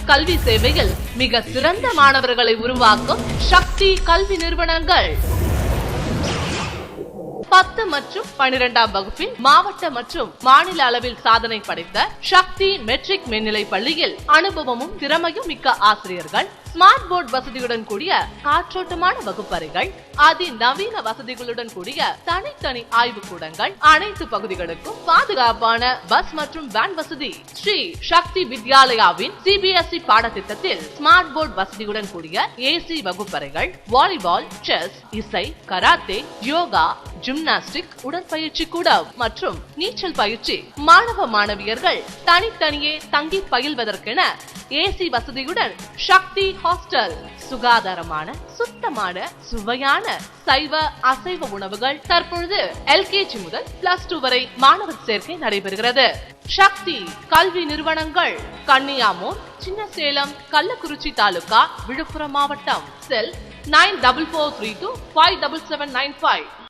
கல்வி சேவையில் மிக சிறந்த மாணவர்களை உருவாக்கும் சக்தி கல்வி நிறுவனங்கள். 10 மற்றும் 12ஆம் வகுப்பில் மாவட்ட மற்றும் மாநில அளவில் சாதனை படைத்த சக்தி மெட்ரிக் மேல்நிலை பள்ளியில் அனுபவமும் திறமையும் மிக்க ஆசிரியர்கள், ஸ்மார்ட் போர்டு வசதியுடன் கூடிய காற்றோட்டமான வகுப்பறைகள், அதிநவீன வசதிகளுடன் கூடிய தனித்தனி ஆய்வு கூடங்கள், அனைத்து பகுதிகளுக்கும் பாதுகாப்பான பஸ் மற்றும் வேன் வசதி. ஸ்ரீ சக்தி வித்யாலயாவின் CBSE பாடத்திட்டத்தில் ஸ்மார்ட் போர்டு வசதியுடன் கூடிய AC வகுப்பறைகள், வாலிபால், செஸ், இசை, கராத்தே, யோகா, ஜிம்னாஸ்டிக், உடற்பயிற்சி கூடம் மற்றும் நீச்சல் பயிற்சி. மாணவ மாணவியர்கள் தனித்தனியே தங்கி பயில்வதற்கென AC வசதியுடன் சக்தி ஹாஸ்டல். சுகாதாரமான, சுத்தமான, சுவையான சைவ அசைவ உணவுகள். தற்பொழுது LKG முதல் +2 வரை மாணவர் சேர்க்கை நடைபெறுகிறது. சக்தி கல்வி நிறுவனங்கள் கன்னியாமூர், சின்னசேலம், கள்ளக்குறிச்சி தாலுகா, விழுப்புரம் மாவட்டம். செல் 9443257795.